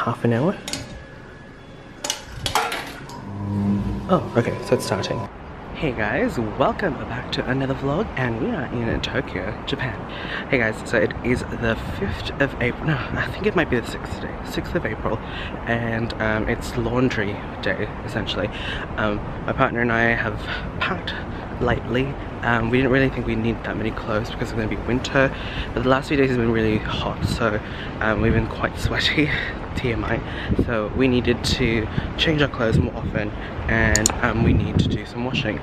half an hour. Oh, okay, so it's starting. Hey guys, welcome back to another vlog, and we are in Tokyo, Japan. Hey guys, so it is the 5th of April, no, I think it might be the 6th day, 6th of April, and it's laundry day, essentially. My partner and I have packed lightly. We didn't really think we need that many clothes because it's going to be winter, but the last few days has been really hot, so we've been quite sweaty. TMI. So we needed to change our clothes more often, and we need to do some washing.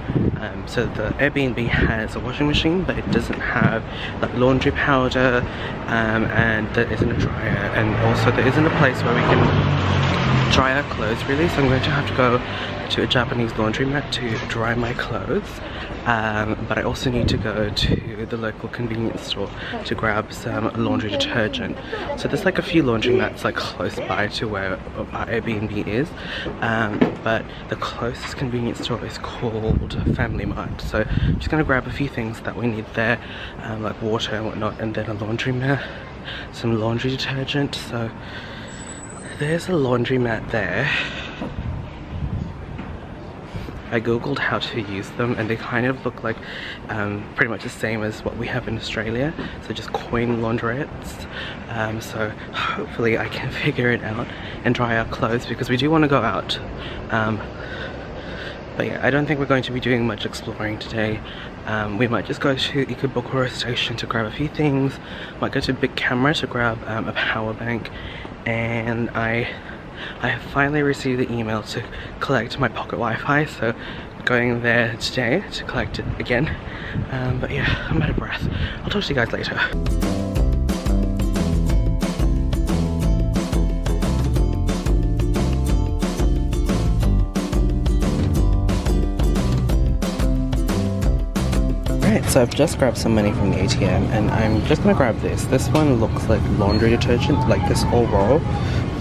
So the Airbnb has a washing machine, but it doesn't have like laundry powder, and there isn't a dryer, and also there isn't a place where we can dry our clothes really, so I'm going to have to go to a Japanese laundromat to dry my clothes. But I also need to go to the local convenience store to grab some laundry detergent. So there's like a few laundromats like close by to where our Airbnb is, but the closest convenience store is called Family Mart. So I'm just gonna grab a few things that we need there, like water and whatnot, and then a laundromat, some laundry detergent. So there's a laundromat there. I googled how to use them, and they kind of look like pretty much the same as what we have in Australia, so just coin laundrettes. So hopefully I can figure it out and dry our clothes because we do want to go out. But yeah, I don't think we're going to be doing much exploring today. We might just go to Ikebukoro station to grab a few things, might go to Big Camera to grab a power bank, and I have finally received the email to collect my pocket Wi-Fi, so I'm going there today to collect it again. But yeah, I'm out of breath. I'll talk to you guys later. Alright, so I've just grabbed some money from the ATM, and I'm just gonna grab this. This one looks like laundry detergent, like this whole roll.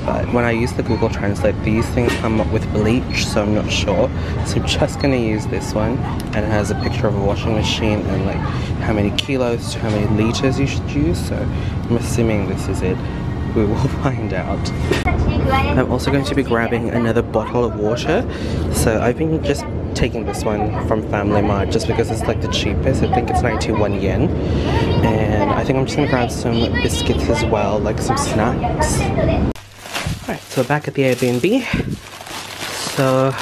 But when I use the Google Translate, these things come up with bleach, so I'm not sure. So I'm just gonna use this one, and it has a picture of a washing machine and like how many kilos to how many liters you should use. So I'm assuming this is it. We will find out. I'm also going to be grabbing another bottle of water. So I've been just taking this one from Family Mart just because it's like the cheapest. I think it's 91 yen. And I think I'm just gonna grab some biscuits as well, like some snacks. Alright, so back at the Airbnb. So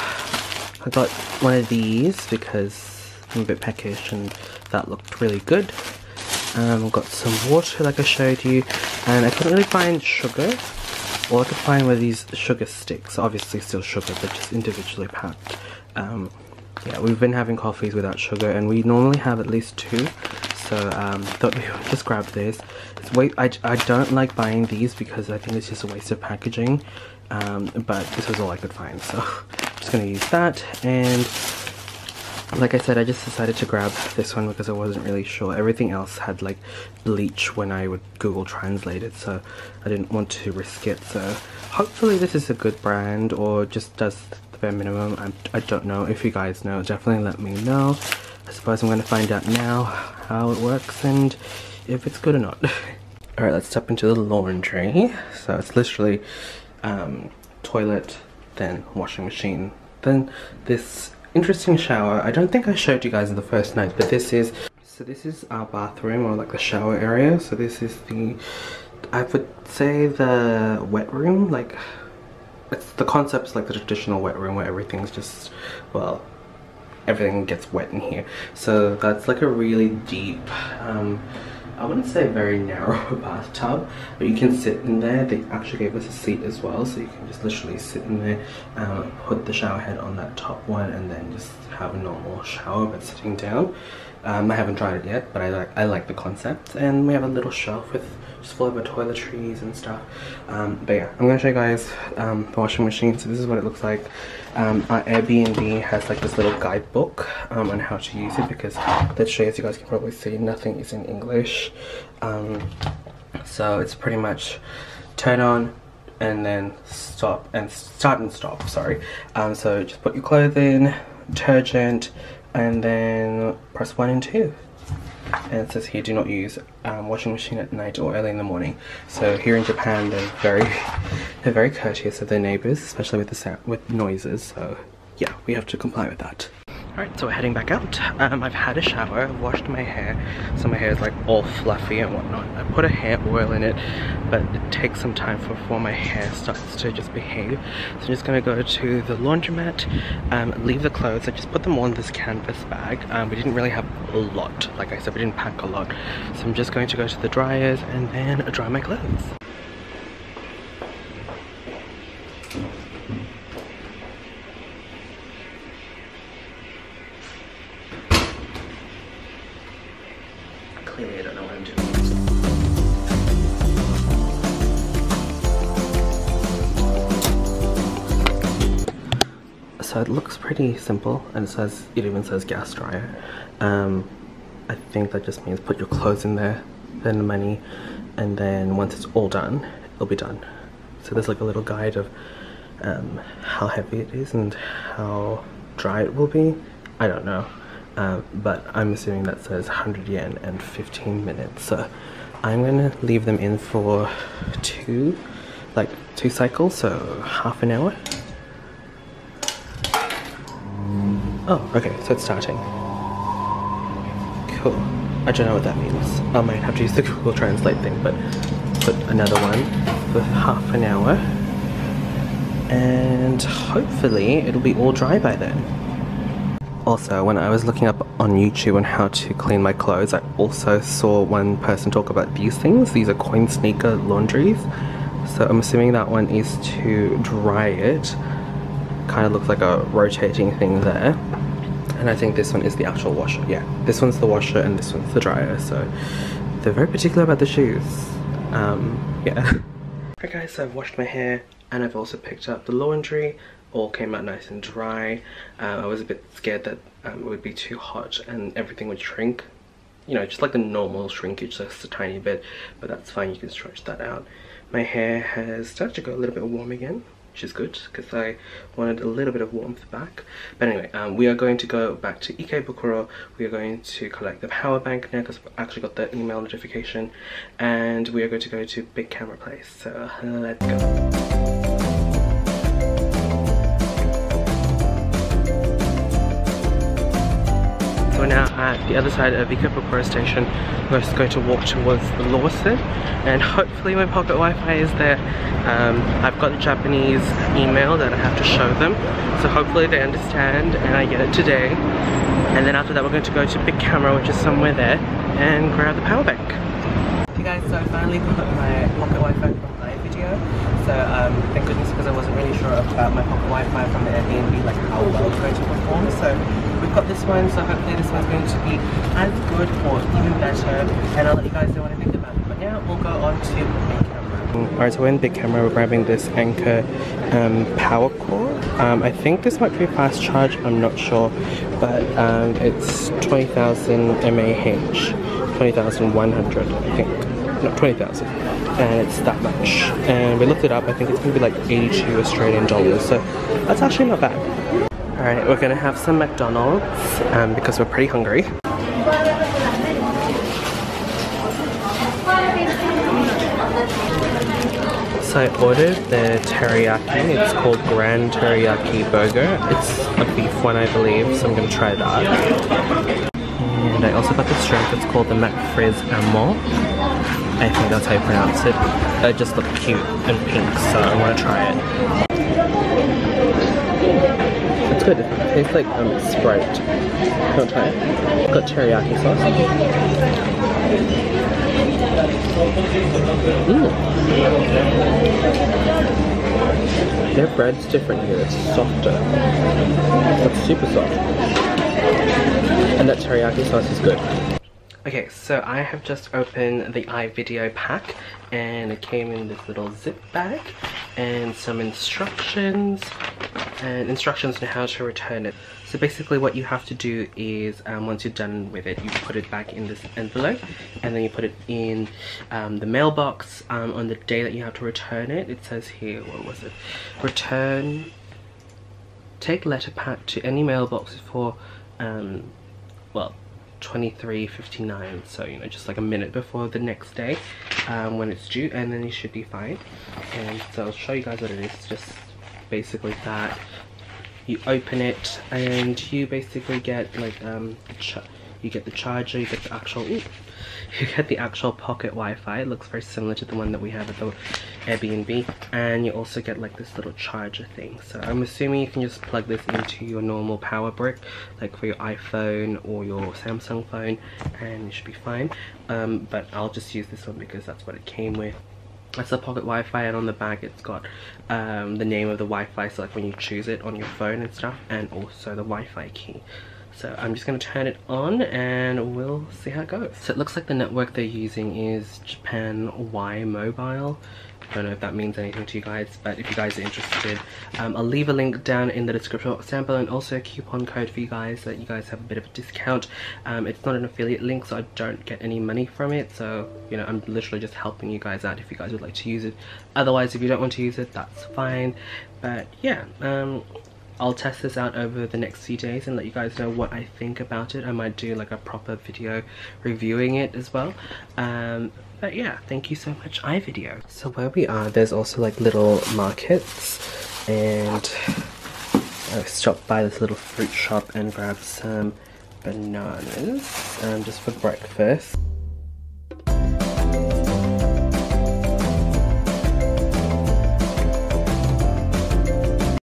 I got one of these because I'm a bit peckish and that looked really good. I've got some water like I showed you, and I couldn't really find sugar. All I could find were these sugar sticks, obviously still sugar but just individually packed. Yeah, we've been having coffees without sugar, and we normally have at least 2. So thought we would just grab this. I don't like buying these because I think it's just a waste of packaging, but this was all I could find, so I'm just gonna use that. And like I said, I just decided to grab this one because I wasn't really sure. Everything else had like bleach when I would Google Translate it, so I didn't want to risk it. So hopefully this is a good brand or just does the bare minimum. I don't know. If you guys know, definitely let me know. I suppose I'm going to find out now how it works and if it's good or not. Alright, let's step into the laundry. So it's literally toilet, then washing machine, then this interesting shower. I don't think I showed you guys in the first night, but this is our bathroom, or like the shower area. So this is I would say the wet room. Like, it's the concept's like the traditional wet room where everything's just, well, everything gets wet in here. So that's like a really deep, I wouldn't say very narrow bathtub, but you can sit in there. They actually gave us a seat as well, so you can just literally sit in there, put the shower head on that top one, and then just have a normal shower but sitting down. I haven't tried it yet, but I like the concept. And we have a little shelf with just full of our toiletries and stuff. But yeah, I'm gonna show you guys the washing machine. So this is what it looks like. Our Airbnb has like this little guidebook on how to use it, because literally, as you guys can probably see, nothing is in English. So it's pretty much turn on and then stop and start and stop, sorry. So just put your clothes in, detergent, and then press 1 and 2. and it says here do not use washing machine at night or early in the morning. So here in Japan they're very courteous of their neighbors, especially with noises, so yeah, we have to comply with that. Alright, so we're heading back out. I've had a shower, washed my hair, so my hair is like all fluffy and whatnot. I put a hair oil in it, but it takes some time before my hair starts to just behave. So I'm just gonna go to the laundromat, leave the clothes. I just put them all in this canvas bag. We didn't really have a lot. Like I said, we didn't pack a lot. So I'm just going to go to the dryers and then dry my clothes. Clearly I don't know what I'm doing. So it looks pretty simple, and it even says gas dryer. I think that just means put your clothes in there, then the money, and then once it's all done, it'll be done. So there's like a little guide of how heavy it is and how dry it will be. I don't know. But I'm assuming that says 100 yen and 15 minutes. So I'm gonna leave them in for two cycles, so half an hour. Oh, okay, so it's starting. Cool. I don't know what that means. I might have to use the Google Translate thing, but put another one for half an hour. And hopefully it'll be all dry by then. Also, when I was looking up on YouTube on how to clean my clothes, I also saw one person talk about these things. These are coin sneaker laundries. So I'm assuming that one is to dry it. Kind of looks like a rotating thing there. And I think this one is the actual washer. Yeah, this one's the washer and this one's the dryer. So they're very particular about the shoes. Yeah. Alright guys, so I've washed my hair and I've also picked up the laundry. All came out nice and dry. I was a bit scared that it would be too hot and everything would shrink. You know, just like the normal shrinkage, just a tiny bit, but that's fine, you can stretch that out. My hair has started to go a little bit warm again, which is good because I wanted a little bit of warmth back. But anyway, we are going to go back to Ikebukoro. We are going to collect the power bank now because I actually got the email notification, and we are going to go to Big Camera Place. So let's go. So we're now at the other side of Ikebukoro station. We're just going to walk towards the Lawson, and hopefully my pocket Wi-Fi is there. I've got the Japanese email that I have to show them, so hopefully they understand and I get it today. And then after that we're going to go to Big Camera, which is somewhere there, and grab the power bank. Hey guys, so I finally got my pocket Wi-Fi from Ivideo. So thank goodness, because I wasn't really sure about my pocket Wi-Fi from the Airbnb, like how well it's going to perform. So we've got this one, so hopefully this one's going to be as good or even better, and I'll let you guys know what I think about it. But now we'll go on to Big Camera. Alright, so we're in Big Camera. We're grabbing this Ankr power cord. I think this might be a fast charge, I'm not sure, but it's 20,000 mAh, 20,100 I think. Not 20,000, and it's that much. And we looked it up, I think it's gonna be like 82 Australian dollars, so that's actually not bad. Alright, we're gonna have some McDonald's because we're pretty hungry. So I ordered the teriyaki. It's called Grand Teriyaki Burger. It's a beef one, I believe, so I'm gonna try that. And I also got this drink. It's called the McFrizz Ammo. I think that's how you pronounce it. It just looked cute and pink, so I want to try it. It's good. It tastes like Sprite. Don't try it. It's got teriyaki sauce. Their bread's different here. It's softer. It's super soft. And that teriyaki sauce is good. Okay, so I have just opened the Ivideo pack, and it came in this little zip bag and some instructions on how to return it. So basically what you have to do is once you're done with it, you put it back in this envelope, and then you put it in the mailbox on the day that you have to return it. It says here, what was it? Return, take letter pack to any mailbox for well, 23:59, so you know, just like a minute before the next day when it's due, and then you should be fine. And so I'll show you guys what it is. It's just basically that you open it and you basically get like you get the charger, you get the actual pocket Wi-Fi. It looks very similar to the one that we have at the Airbnb, and you also get like this little charger thing. So I'm assuming you can just plug this into your normal power brick, like for your iPhone or your Samsung phone, and it should be fine. But I'll just use this one because that's what it came with. That's the pocket Wi-Fi, and on the back it's got the name of the Wi-Fi, so like when you choose it on your phone and stuff, and also the Wi-Fi key. So I'm just going to turn it on and we'll see how it goes. So it looks like the network they're using is Japan Y Mobile. I don't know if that means anything to you guys, but if you guys are interested, I'll leave a link down in the description box down below, and also a coupon code for you guys so that you guys have a bit of a discount. It's not an affiliate link, so I don't get any money from it, so you know, I'm literally just helping you guys out if you guys would like to use it. Otherwise, if you don't want to use it, that's fine. But yeah, I'll test this out over the next few days and let you guys know what I think about it. I might do like a proper video reviewing it as well. But yeah, thank you so much, Ivideo. So where we are, there's also like little markets, and I stopped by this little fruit shop and grabbed some bananas just for breakfast.